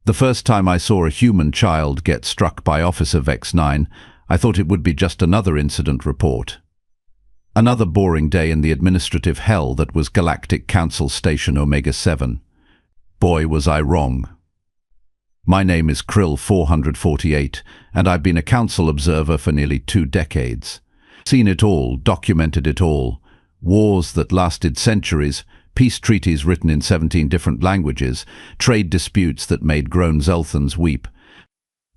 The first time I saw a human child get struck by Officer VEX-9, I thought it would be just another incident report. Another boring day in the administrative hell that was Galactic Council Station Omega-7. Boy, was I wrong. My name is Krill 448, and I've been a council observer for nearly 2 decades. Seen it all, documented it all. Wars that lasted centuries, peace treaties written in 17 different languages, trade disputes that made grown Zelthans weep.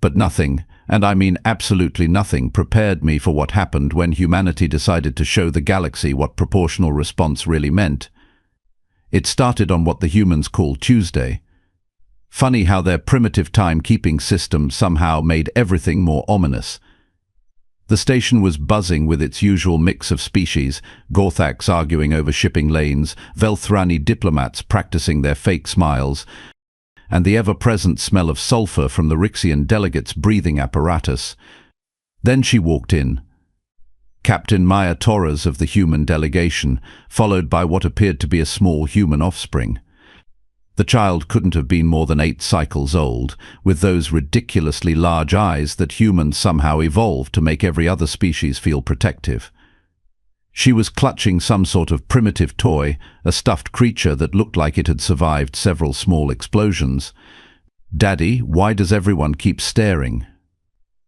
But nothing, and I mean absolutely nothing, prepared me for what happened when humanity decided to show the galaxy what proportional response really meant. It started on what the humans call Tuesday. Funny how their primitive time-keeping system somehow made everything more ominous. The station was buzzing with its usual mix of species, Gorthaks arguing over shipping lanes, Velthrani diplomats practicing their fake smiles, and the ever-present smell of sulfur from the Rixian delegates' breathing apparatus. Then she walked in. Captain Maya Torres of the human delegation, followed by what appeared to be a small human offspring. The child couldn't have been more than 8 cycles old, with those ridiculously large eyes that humans somehow evolved to make every other species feel protective. She was clutching some sort of primitive toy, a stuffed creature that looked like it had survived several small explosions. "Daddy, why does everyone keep staring?"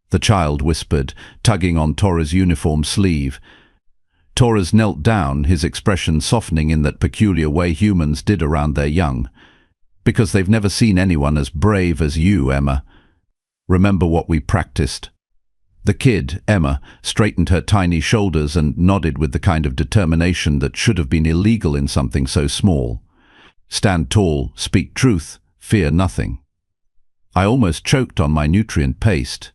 The child whispered, tugging on Torres' uniform sleeve. Torres knelt down, his expression softening in that peculiar way humans did around their young. "Because they've never seen anyone as brave as you, Emma. Remember what we practiced." The kid, Emma, straightened her tiny shoulders and nodded with the kind of determination that should have been illegal in something so small. "Stand tall, speak truth, fear nothing." I almost choked on my nutrient paste.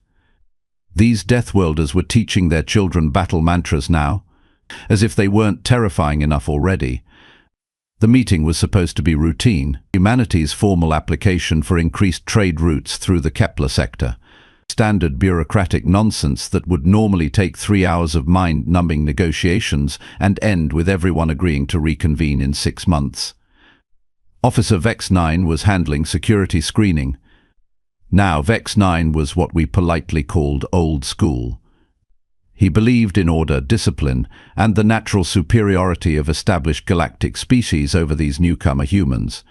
These Deathworlders were teaching their children battle mantras now, as if they weren't terrifying enough already. The meeting was supposed to be routine, humanity's formal application for increased trade routes through the Kepler sector. Standard bureaucratic nonsense that would normally take 3 hours of mind-numbing negotiations and end with everyone agreeing to reconvene in 6 months. Officer VEX-9 was handling security screening. Now VEX-9 was what we politely called old school. He believed in order, discipline, and the natural superiority of established galactic species over these newcomer humans.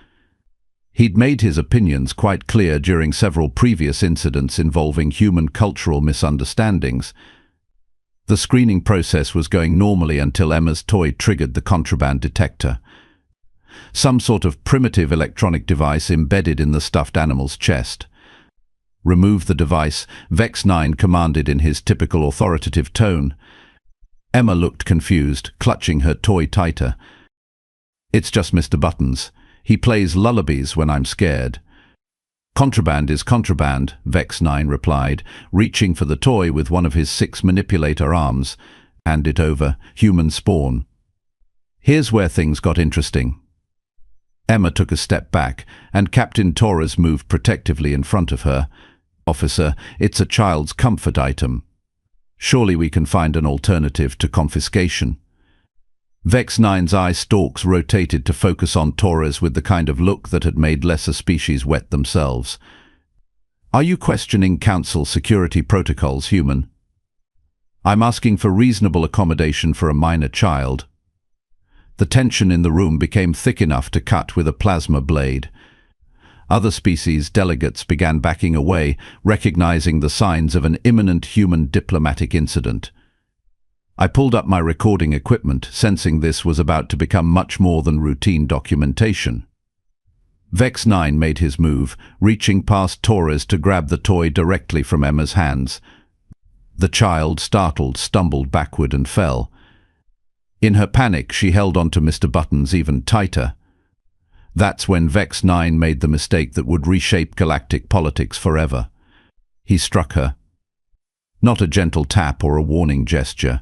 He'd made his opinions quite clear during several previous incidents involving human cultural misunderstandings. The screening process was going normally until Emma's toy triggered the contraband detector. Some sort of primitive electronic device embedded in the stuffed animal's chest. "Remove the device," VEX-9 commanded in his typical authoritative tone. Emma looked confused, clutching her toy tighter. "It's just Mr. Buttons. He plays lullabies when I'm scared." "Contraband is contraband," VEX-9 replied, reaching for the toy with one of his 6 manipulator arms. "Hand it over, human spawn." Here's where things got interesting. Emma took a step back, and Captain Torres moved protectively in front of her. "Officer, it's a child's comfort item. Surely we can find an alternative to confiscation." VEX-9's eye stalks rotated to focus on Torres with the kind of look that had made lesser species wet themselves. "Are you questioning Council security protocols, human?" "I'm asking for reasonable accommodation for a minor child." The tension in the room became thick enough to cut with a plasma blade. Other species delegates began backing away, recognizing the signs of an imminent human diplomatic incident. I pulled up my recording equipment, sensing this was about to become much more than routine documentation. VEX-9 made his move, reaching past Torres to grab the toy directly from Emma's hands. The child, startled, stumbled backward and fell. In her panic, she held onto Mr. Buttons even tighter. That's when VEX-9 made the mistake that would reshape galactic politics forever. He struck her. Not a gentle tap or a warning gesture.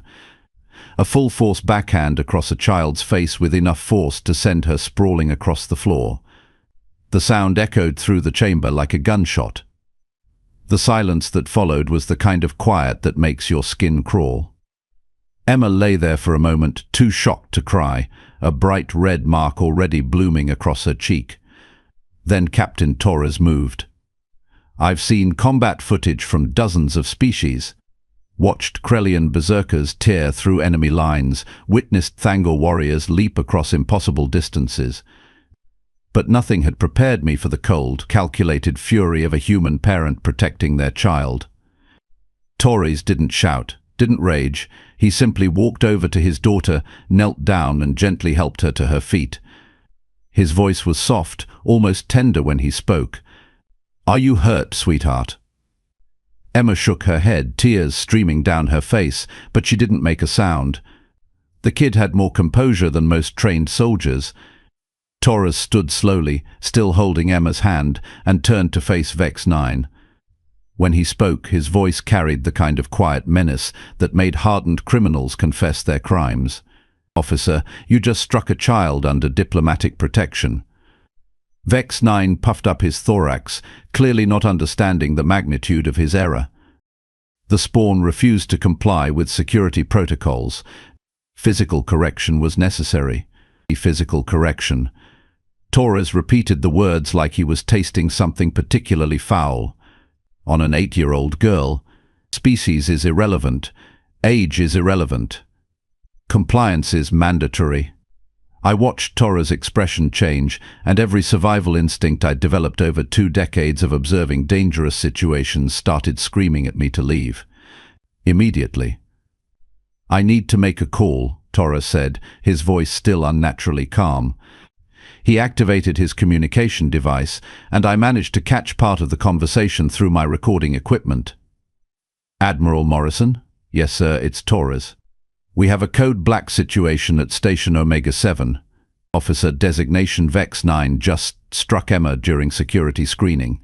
A full-force backhand across a child's face with enough force to send her sprawling across the floor. The sound echoed through the chamber like a gunshot. The silence that followed was the kind of quiet that makes your skin crawl. Emma lay there for a moment, too shocked to cry, a bright red mark already blooming across her cheek. Then Captain Torres moved. I've seen combat footage from dozens of species, watched Krellian berserkers tear through enemy lines, witnessed Thangor warriors leap across impossible distances. But nothing had prepared me for the cold, calculated fury of a human parent protecting their child. Torres didn't shout, didn't rage. He simply walked over to his daughter, knelt down and gently helped her to her feet. His voice was soft, almost tender when he spoke. "Are you hurt, sweetheart?" Emma shook her head, tears streaming down her face, but she didn't make a sound. The kid had more composure than most trained soldiers. Torres stood slowly, still holding Emma's hand, and turned to face Vex 9. When he spoke, his voice carried the kind of quiet menace that made hardened criminals confess their crimes. "Officer, you just struck a child under diplomatic protection." Vex 9 puffed up his thorax, clearly not understanding the magnitude of his error. The spawn refused to comply with security protocols. Physical correction was necessary. Physical correction. Torres repeated the words like he was tasting something particularly foul. On an 8-year-old girl, species is irrelevant, age is irrelevant. Compliance is mandatory. I watched Torres' expression change, and every survival instinct I'd developed over 2 decades of observing dangerous situations started screaming at me to leave. Immediately. "I need to make a call," Torres said, his voice still unnaturally calm. He activated his communication device, and I managed to catch part of the conversation through my recording equipment. "Admiral Morrison?" "Yes, sir, it's Torres. We have a code black situation at Station Omega 7. Officer designation Vex 9 just struck Emma during security screening.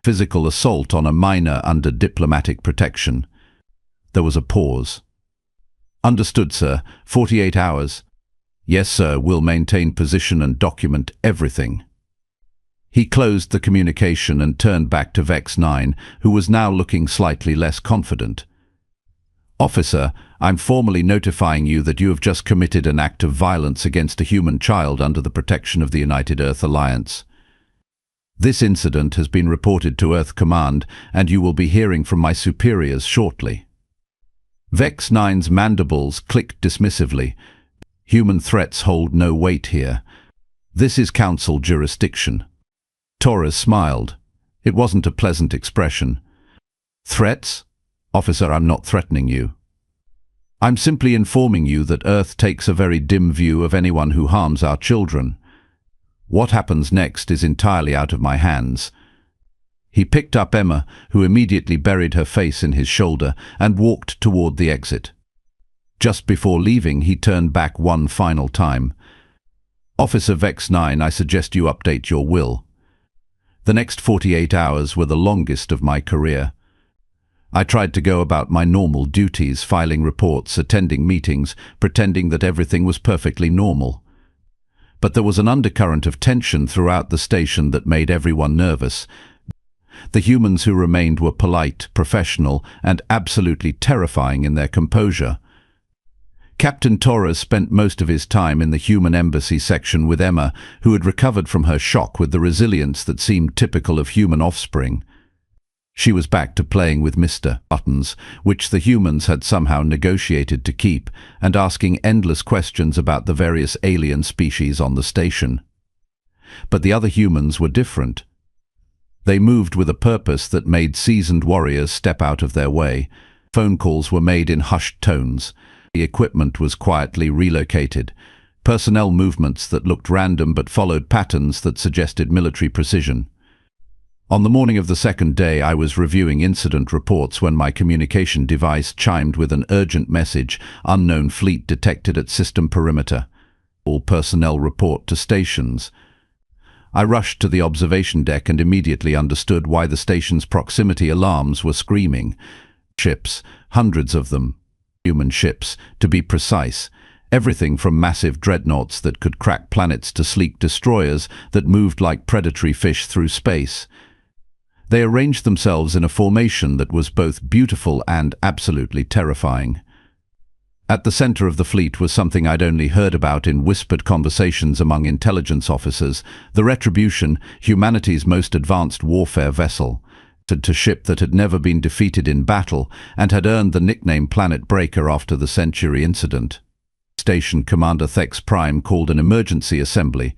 Physical assault on a minor under diplomatic protection." There was a pause. "Understood, sir. 48 hours. "Yes, sir, we'll maintain position and document everything." He closed the communication and turned back to Vex 9, who was now looking slightly less confident. "Officer, I'm formally notifying you that you have just committed an act of violence against a human child under the protection of the United Earth Alliance. This incident has been reported to Earth Command, and you will be hearing from my superiors shortly." Vex 9's mandibles clicked dismissively. Human threats hold no weight here. This is Council jurisdiction. Torres smiled. It wasn't a pleasant expression. "Threats? Officer, I'm not threatening you. I'm simply informing you that Earth takes a very dim view of anyone who harms our children. What happens next is entirely out of my hands." He picked up Emma, who immediately buried her face in his shoulder, and walked toward the exit. Just before leaving, he turned back one final time. "Officer Vex 9, I suggest you update your will." The next 48 hours were the longest of my career. I tried to go about my normal duties, filing reports, attending meetings, pretending that everything was perfectly normal. But there was an undercurrent of tension throughout the station that made everyone nervous. The humans who remained were polite, professional, and absolutely terrifying in their composure. Captain Torres spent most of his time in the human embassy section with Emma, who had recovered from her shock with the resilience that seemed typical of human offspring. She was back to playing with Mr. Buttons, which the humans had somehow negotiated to keep, and asking endless questions about the various alien species on the station. But the other humans were different. They moved with a purpose that made seasoned warriors step out of their way. Phone calls were made in hushed tones. The equipment was quietly relocated. Personnel movements that looked random but followed patterns that suggested military precision. On the morning of the second day, I was reviewing incident reports when my communication device chimed with an urgent message: "Unknown fleet detected at system perimeter. All personnel report to stations." I rushed to the observation deck and immediately understood why the station's proximity alarms were screaming. Ships, hundreds of them. Human ships, to be precise. Everything from massive dreadnoughts that could crack planets to sleek destroyers that moved like predatory fish through space. They arranged themselves in a formation that was both beautiful and absolutely terrifying. At the center of the fleet was something I'd only heard about in whispered conversations among intelligence officers: the Retribution, humanity's most advanced warfare vessel. to ship that had never been defeated in battle and had earned the nickname Planet Breaker after the Century incident. Station Commander Thex Prime called an emergency assembly.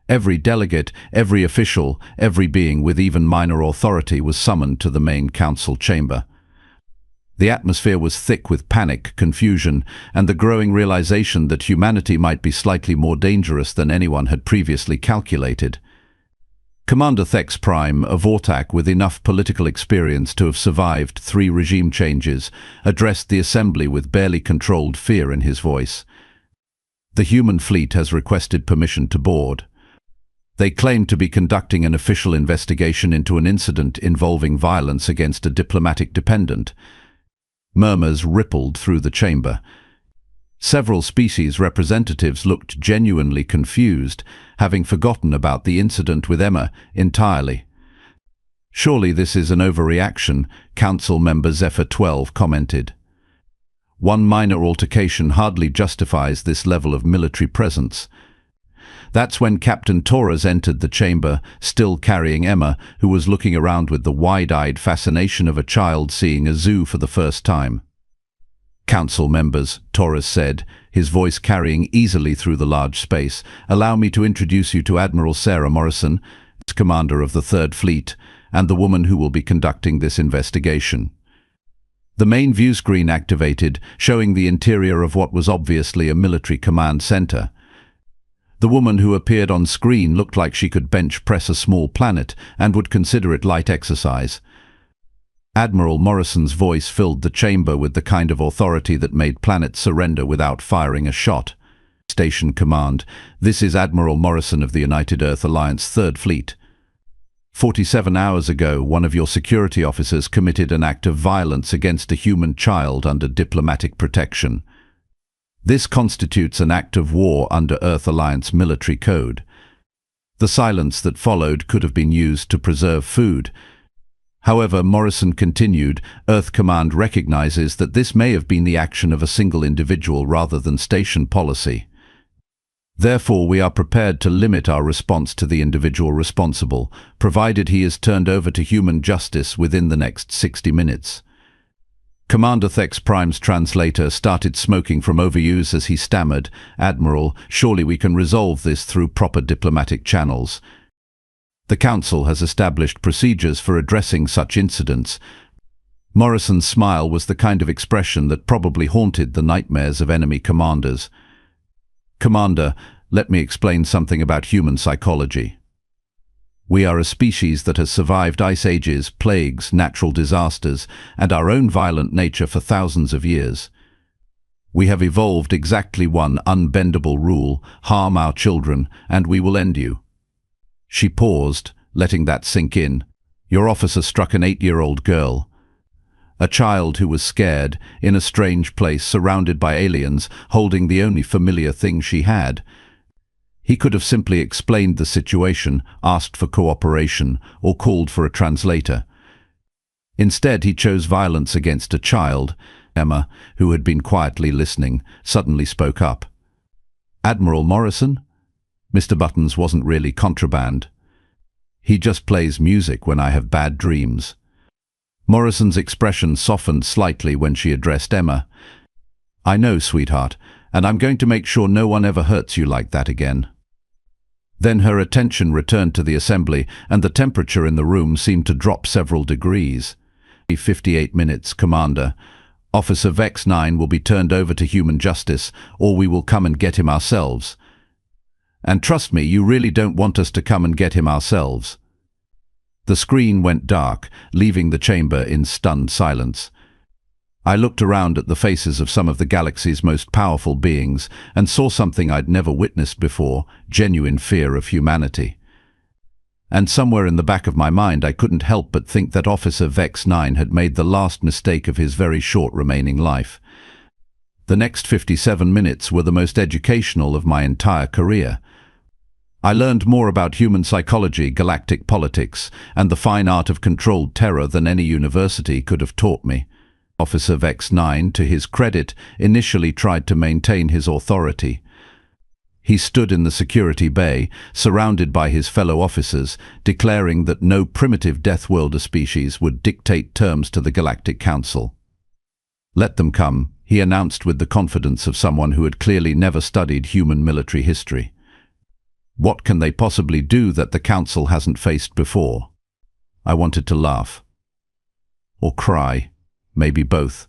Every delegate, every official, every being with even minor authority was summoned to the main council chamber. The atmosphere was thick with panic, confusion, and the growing realization that humanity might be slightly more dangerous than anyone had previously calculated. Commander Thex Prime, a Vortak with enough political experience to have survived 3 regime changes, addressed the assembly with barely controlled fear in his voice. The human fleet has requested permission to board. They claim to be conducting an official investigation into an incident involving violence against a diplomatic dependent. Murmurs rippled through the chamber. Several species representatives looked genuinely confused, having forgotten about the incident with Emma entirely. Surely this is an overreaction, Council Member Zephyr 12 commented. One minor altercation hardly justifies this level of military presence. That's when Captain Torres entered the chamber, still carrying Emma, who was looking around with the wide-eyed fascination of a child seeing a zoo for the first time. Council members, Torres said, his voice carrying easily through the large space, allow me to introduce you to Admiral Sarah Morrison, commander of the Third Fleet, and the woman who will be conducting this investigation. The main view screen activated, showing the interior of what was obviously a military command center. The woman who appeared on screen looked like she could bench press a small planet and would consider it light exercise. Admiral Morrison's voice filled the chamber with the kind of authority that made planets surrender without firing a shot. Station Command, this is Admiral Morrison of the United Earth Alliance Third Fleet. 47 hours ago, one of your security officers committed an act of violence against a human child under diplomatic protection. This constitutes an act of war under Earth Alliance military code. The silence that followed could have been used to preserve food. However, Morrison continued, Earth Command recognizes that this may have been the action of a single individual rather than station policy. Therefore, we are prepared to limit our response to the individual responsible, provided he is turned over to human justice within the next 60 minutes. Commander Thex Prime's translator started smoking from overuse as he stammered, Admiral, surely we can resolve this through proper diplomatic channels. The Council has established procedures for addressing such incidents. Morrison's smile was the kind of expression that probably haunted the nightmares of enemy commanders. Commander, let me explain something about human psychology. We are a species that has survived ice ages, plagues, natural disasters, and our own violent nature for thousands of years. We have evolved exactly one unbendable rule: harm our children, and we will end you. She paused, letting that sink in. Your officer struck an 8-year-old girl. A child who was scared, in a strange place, surrounded by aliens, holding the only familiar thing she had. He could have simply explained the situation, asked for cooperation, or called for a translator. Instead, he chose violence against a child. Emma, who had been quietly listening, suddenly spoke up. Admiral Morrison? Mr. Buttons wasn't really contraband. He just plays music when I have bad dreams. Morrison's expression softened slightly when she addressed Emma. I know, sweetheart, and I'm going to make sure no one ever hurts you like that again. Then her attention returned to the assembly, and the temperature in the room seemed to drop several degrees. 58 minutes, Commander. Officer Vex 9 will be turned over to human justice, or we will come and get him ourselves. And trust me, you really don't want us to come and get him ourselves. The screen went dark, leaving the chamber in stunned silence. I looked around at the faces of some of the galaxy's most powerful beings and saw something I'd never witnessed before, genuine fear of humanity. And somewhere in the back of my mind I couldn't help but think that Officer Vex 9 had made the last mistake of his very short remaining life. The next 57 minutes were the most educational of my entire career. I learned more about human psychology, galactic politics, and the fine art of controlled terror than any university could have taught me. Officer Vex 9, to his credit, initially tried to maintain his authority. He stood in the security bay, surrounded by his fellow officers, declaring that no primitive Deathworlder species would dictate terms to the Galactic Council. "Let them come," he announced with the confidence of someone who had clearly never studied human military history. "What can they possibly do that the Council hasn't faced before?" I wanted to laugh. Or cry. Maybe both.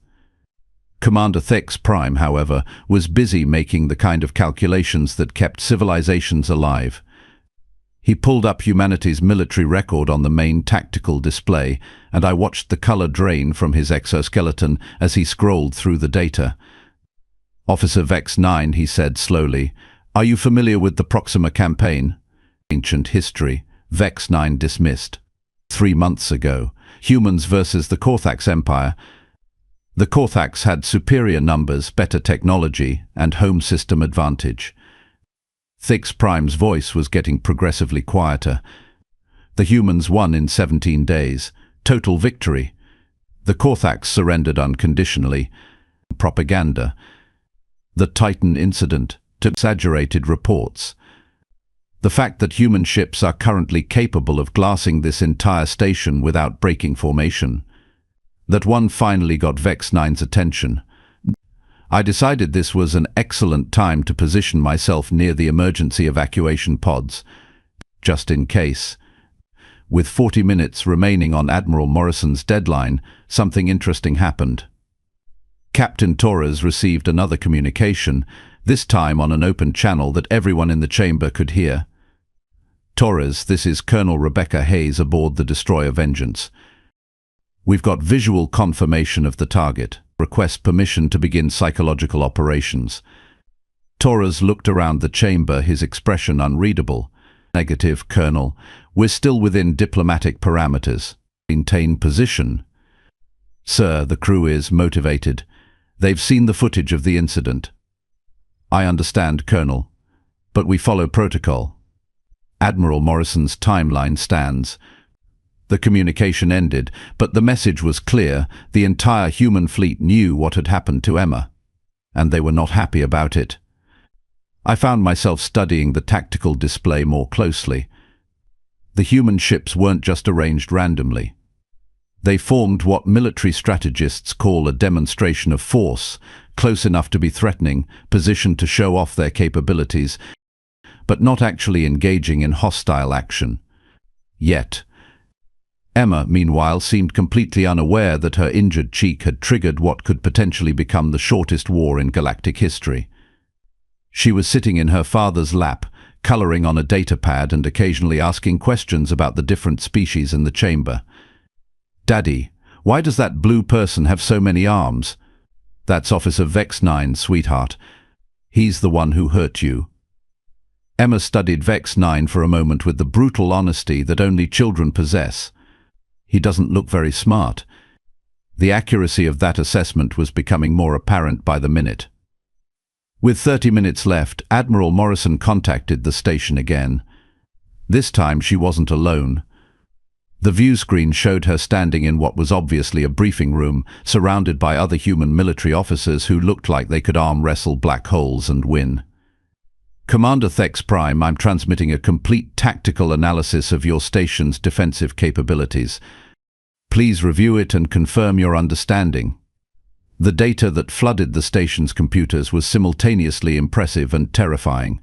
Commander Thex Prime, however, was busy making the kind of calculations that kept civilizations alive. He pulled up humanity's military record on the main tactical display, and I watched the color drain from his exoskeleton as he scrolled through the data. "Officer Vex 9, he said slowly, "are you familiar with the Proxima campaign?" "Ancient history," Vex 9 dismissed. 3 months ago, humans versus the Korthax Empire. The Korthax had superior numbers, better technology, and home system advantage. Thex Prime's voice was getting progressively quieter. "The humans won in 17 days. Total victory. The Korthax surrendered unconditionally. Propaganda. The Titan incident to exaggerated reports. The fact that human ships are currently capable of glassing this entire station without breaking formation. That one finally got Vex 9's attention. I decided this was an excellent time to position myself near the emergency evacuation pods, just in case. With 40 minutes remaining on Admiral Morrison's deadline, something interesting happened. Captain Torres received another communication, this time on an open channel that everyone in the chamber could hear. "Torres, this is Colonel Rebecca Hayes aboard the Destroyer Vengeance. We've got visual confirmation of the target. Request permission to begin psychological operations." Torres looked around the chamber, his expression unreadable. "Negative, Colonel. We're still within diplomatic parameters. Maintain position." "Sir, the crew is motivated. They've seen the footage of the incident." "I understand, Colonel. But we follow protocol. Admiral Morrison's timeline stands." The communication ended, but the message was clear. The entire human fleet knew what had happened to Emma, and they were not happy about it. I found myself studying the tactical display more closely. The human ships weren't just arranged randomly. They formed what military strategists call a demonstration of force, close enough to be threatening, positioned to show off their capabilities, but not actually engaging in hostile action. Yet, Emma, meanwhile, seemed completely unaware that her injured cheek had triggered what could potentially become the shortest war in galactic history. She was sitting in her father's lap, coloring on a datapad and occasionally asking questions about the different species in the chamber. "Daddy, why does that blue person have so many arms?" "That's Officer Vex 9, sweetheart. He's the one who hurt you." Emma studied Vex 9 for a moment with the brutal honesty that only children possess. "He doesn't look very smart." The accuracy of that assessment was becoming more apparent by the minute. With 30 minutes left, Admiral Morrison contacted the station again. This time she wasn't alone. The view screen showed her standing in what was obviously a briefing room, surrounded by other human military officers who looked like they could arm wrestle black holes and win. "Commander Thex Prime, I'm transmitting a complete tactical analysis of your station's defensive capabilities. Please review it and confirm your understanding." The data that flooded the station's computers was simultaneously impressive and terrifying.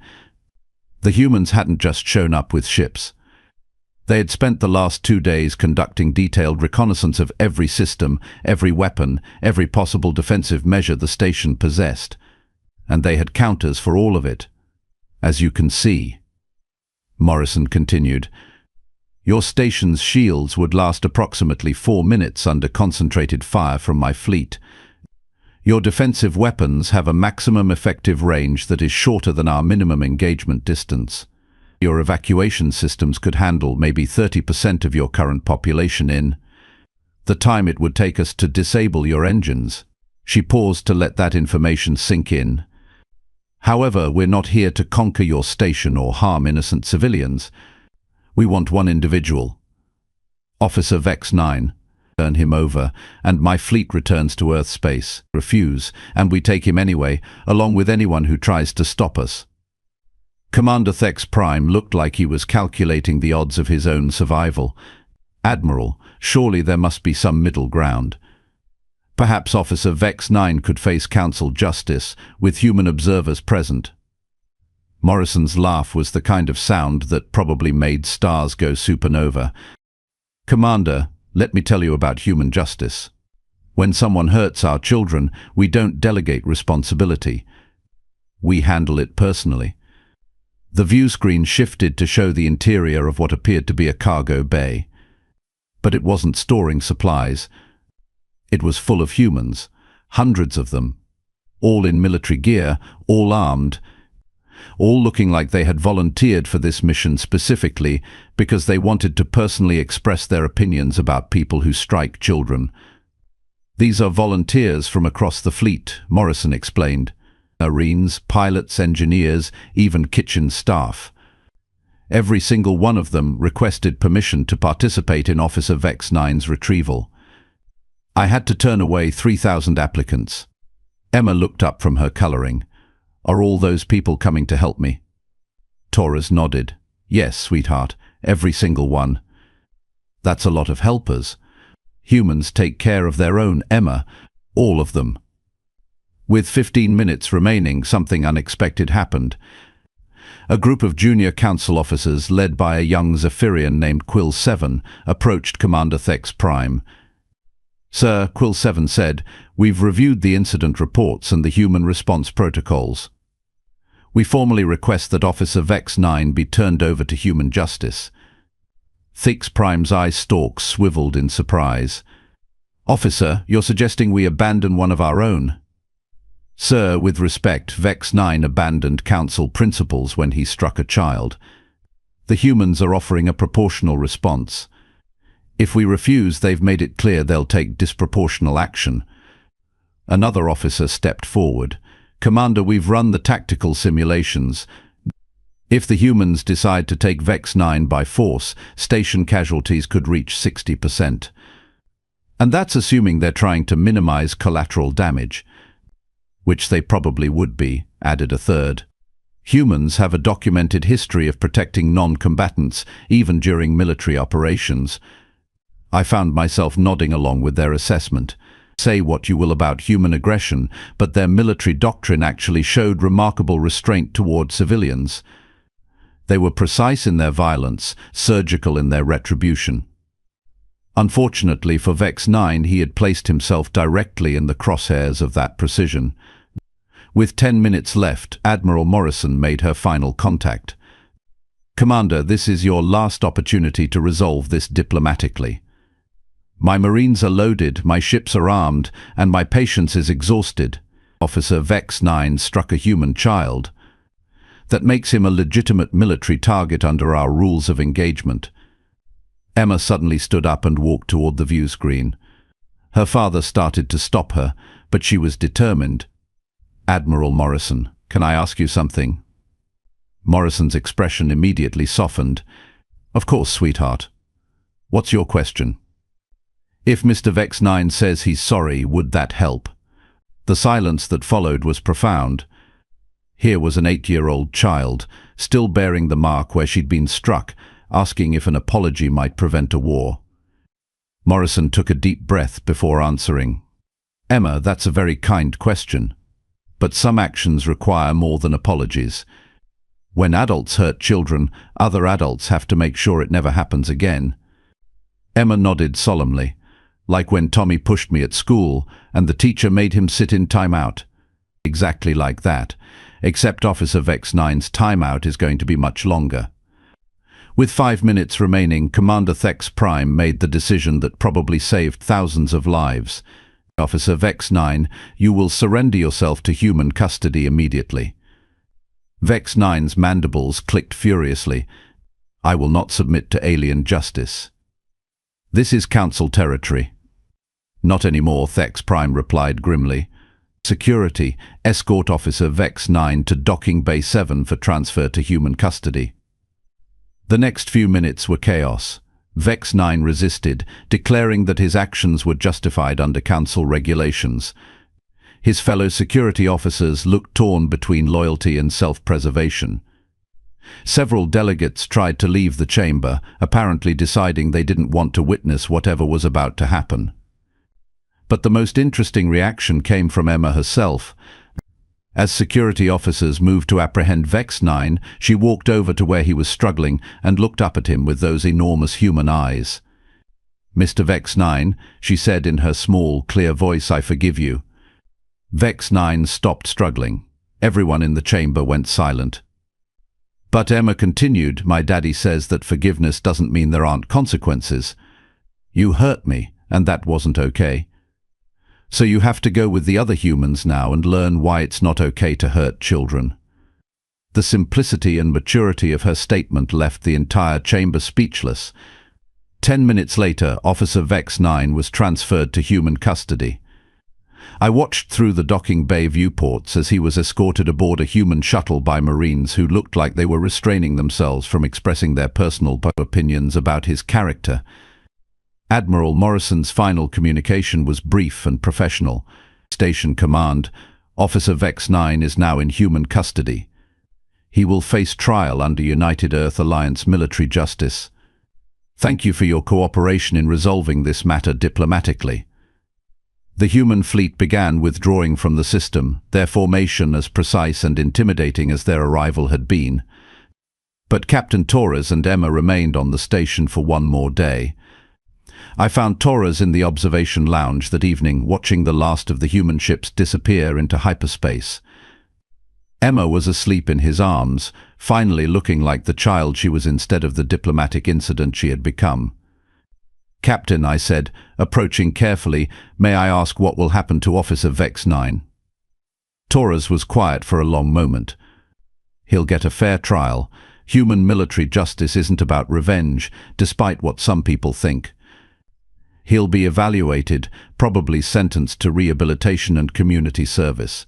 The humans hadn't just shown up with ships. They had spent the last 2 days conducting detailed reconnaissance of every system, every weapon, every possible defensive measure the station possessed. And they had counters for all of it. "As you can see," Morrison continued, "your station's shields would last approximately 4 minutes under concentrated fire from my fleet. Your defensive weapons have a maximum effective range that is shorter than our minimum engagement distance. Your evacuation systems could handle maybe 30% of your current population in the time it would take us to disable your engines." She paused to let that information sink in. "However, we're not here to conquer your station or harm innocent civilians. We want one individual. Officer Vex 9. Turn him over, and my fleet returns to Earth space. Refuse, and we take him anyway, along with anyone who tries to stop us." Commander Thex Prime looked like he was calculating the odds of his own survival. Admiral, surely there must be some middle ground. Perhaps Officer Vex 9 could face council justice, with human observers present. Morrison's laugh was the kind of sound that probably made stars go supernova. Commander, let me tell you about human justice. When someone hurts our children, we don't delegate responsibility. We handle it personally. The view screen shifted to show the interior of what appeared to be a cargo bay. But it wasn't storing supplies. It was full of humans, hundreds of them, all in military gear, all armed, all looking like they had volunteered for this mission specifically because they wanted to personally express their opinions about people who strike children. These are volunteers from across the fleet, Morrison explained. Marines, pilots, engineers, even kitchen staff. Every single one of them requested permission to participate in Officer Vex 9's retrieval. I had to turn away 3,000 applicants. Emma looked up from her coloring. Are all those people coming to help me? Torres nodded. Yes, sweetheart, every single one. That's a lot of helpers. Humans take care of their own, Emma, all of them. With 15 minutes remaining, something unexpected happened. A group of junior council officers, led by a young Zephyrian named Quill 7, approached Commander Thex Prime. Sir, Quill 7 said, we've reviewed the incident reports and the human response protocols. We formally request that Officer Vex 9 be turned over to human justice. Thex Prime's eye stalks swiveled in surprise. Officer, you're suggesting we abandon one of our own? Sir, with respect, Vex 9 abandoned council principles when he struck a child. The humans are offering a proportional response. If we refuse, they've made it clear they'll take disproportional action. Another officer stepped forward. Commander, we've run the tactical simulations. If the humans decide to take Vex 9 by force, station casualties could reach 60%. And that's assuming they're trying to minimize collateral damage. Which they probably would be, added a third. Humans have a documented history of protecting non-combatants, even during military operations. I found myself nodding along with their assessment. Say what you will about human aggression, but their military doctrine actually showed remarkable restraint toward civilians. They were precise in their violence, surgical in their retribution. Unfortunately for Vex 9, he had placed himself directly in the crosshairs of that precision. With 10 minutes left, Admiral Morrison made her final contact. Commander, this is your last opportunity to resolve this diplomatically. My Marines are loaded, my ships are armed, and my patience is exhausted. Officer Vex 9 struck a human child. That makes him a legitimate military target under our rules of engagement. Emma suddenly stood up and walked toward the view screen. Her father started to stop her, but she was determined. Admiral Morrison, can I ask you something? Morrison's expression immediately softened. Of course, sweetheart. What's your question? If Mr. Vex 9 says he's sorry, would that help? The silence that followed was profound. Here was an 8-year-old child, still bearing the mark where she'd been struck, asking if an apology might prevent a war. Morrison took a deep breath before answering. Emma, that's a very kind question. But some actions require more than apologies. When adults hurt children, other adults have to make sure it never happens again. Emma nodded solemnly, like when Tommy pushed me at school and the teacher made him sit in timeout. Exactly like that, except Officer Vex 9's timeout is going to be much longer. With 5 minutes remaining, Commander Thex Prime made the decision that probably saved thousands of lives. Officer Vex 9, you will surrender yourself to human custody immediately. Vex 9's mandibles clicked furiously. I will not submit to alien justice. This is Council territory. Not anymore, Thex Prime replied grimly. Security, escort Officer Vex 9 to Docking Bay 7 for transfer to human custody. The next few minutes were chaos. Vex 9 resisted, declaring that his actions were justified under Council regulations. His fellow security officers looked torn between loyalty and self-preservation. Several delegates tried to leave the chamber, apparently deciding they didn't want to witness whatever was about to happen. But the most interesting reaction came from Emma herself. As security officers moved to apprehend Vex 9, she walked over to where he was struggling and looked up at him with those enormous human eyes. "Mr. Vex 9, she said in her small, clear voice, "I forgive you." Vex 9 stopped struggling. Everyone in the chamber went silent. But Emma continued, "My daddy says that forgiveness doesn't mean there aren't consequences. You hurt me, and that wasn't okay. So you have to go with the other humans now and learn why it's not okay to hurt children." The simplicity and maturity of her statement left the entire chamber speechless. 10 minutes later, Officer Vex 9 was transferred to human custody. I watched through the docking bay viewports as he was escorted aboard a human shuttle by Marines who looked like they were restraining themselves from expressing their personal opinions about his character. Admiral Morrison's final communication was brief and professional. "Station Command, Officer Vex 9 is now in human custody. He will face trial under United Earth Alliance military justice. Thank you for your cooperation in resolving this matter diplomatically." The human fleet began withdrawing from the system, their formation as precise and intimidating as their arrival had been. But Captain Torres and Emma remained on the station for one more day. I found Torres in the observation lounge that evening, watching the last of the human ships disappear into hyperspace. Emma was asleep in his arms, finally looking like the child she was instead of the diplomatic incident she had become. "Captain," I said, approaching carefully, "may I ask what will happen to Officer Vex 9? Torres was quiet for a long moment. "He'll get a fair trial. Human military justice isn't about revenge, despite what some people think. He'll be evaluated, probably sentenced to rehabilitation and community service.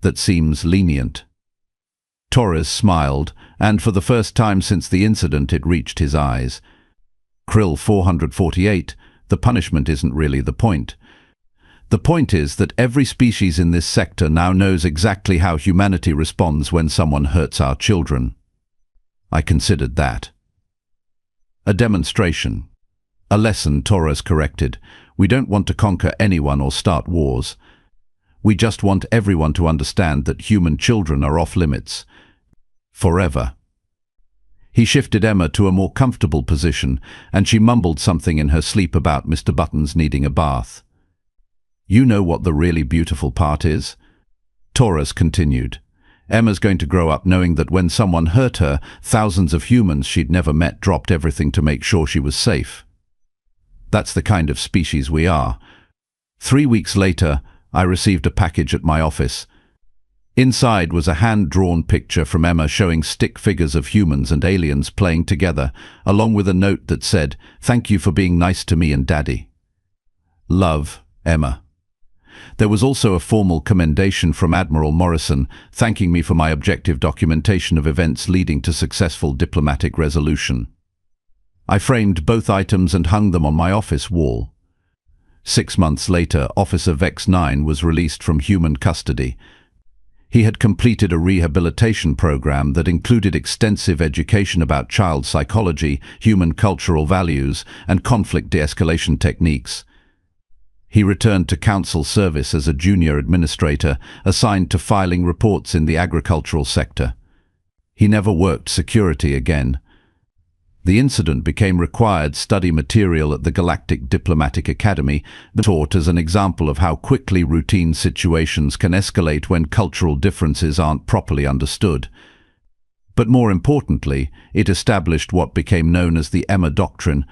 That seems lenient." Torres smiled, and for the first time since the incident it reached his eyes. Krill 448, the punishment isn't really the point. The point is that every species in this sector now knows exactly how humanity responds when someone hurts our children. I considered that. "A demonstration. A lesson," Torres corrected. "We don't want to conquer anyone or start wars. We just want everyone to understand that human children are off limits. Forever." He shifted Emma to a more comfortable position, and she mumbled something in her sleep about Mr. Buttons needing a bath. "You know what the really beautiful part is?" Torres continued. "Emma's going to grow up knowing that when someone hurt her, thousands of humans she'd never met dropped everything to make sure she was safe. That's the kind of species we are." 3 weeks later, I received a package at my office. Inside was a hand-drawn picture from Emma showing stick figures of humans and aliens playing together, along with a note that said, "Thank you for being nice to me and Daddy. Love, Emma." There was also a formal commendation from Admiral Morrison, thanking me for my objective documentation of events leading to successful diplomatic resolution. I framed both items and hung them on my office wall. 6 months later, Officer Vex 9 was released from human custody. He had completed a rehabilitation program that included extensive education about child psychology, human cultural values, and conflict de-escalation techniques. He returned to council service as a junior administrator, assigned to filing reports in the agricultural sector. He never worked security again. The incident became required study material at the Galactic Diplomatic Academy, taught as an example of how quickly routine situations can escalate when cultural differences aren't properly understood. But more importantly, it established what became known as the Emma Doctrine,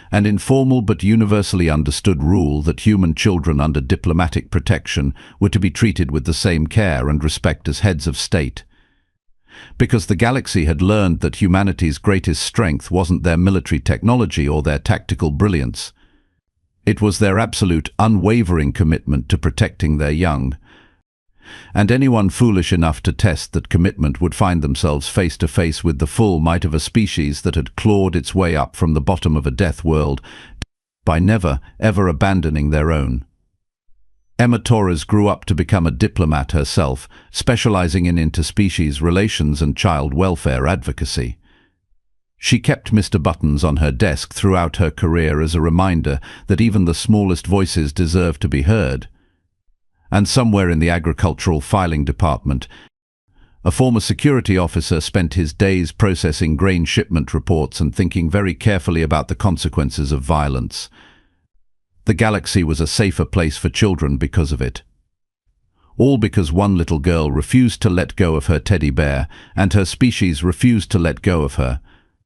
an informal but universally understood rule that human children under diplomatic protection were to be treated with the same care and respect as heads of state. Because the galaxy had learned that humanity's greatest strength wasn't their military technology or their tactical brilliance. It was their absolute, unwavering commitment to protecting their young. And anyone foolish enough to test that commitment would find themselves face to face with the full might of a species that had clawed its way up from the bottom of a death world by never, ever abandoning their own. Emma Torres grew up to become a diplomat herself, specializing in interspecies relations and child welfare advocacy. She kept Mr. Buttons on her desk throughout her career as a reminder that even the smallest voices deserve to be heard. And somewhere in the agricultural filing department, a former security officer spent his days processing grain shipment reports and thinking very carefully about the consequences of violence. The galaxy was a safer place for children because of it. All because one little girl refused to let go of her teddy bear, and her species refused to let go of her.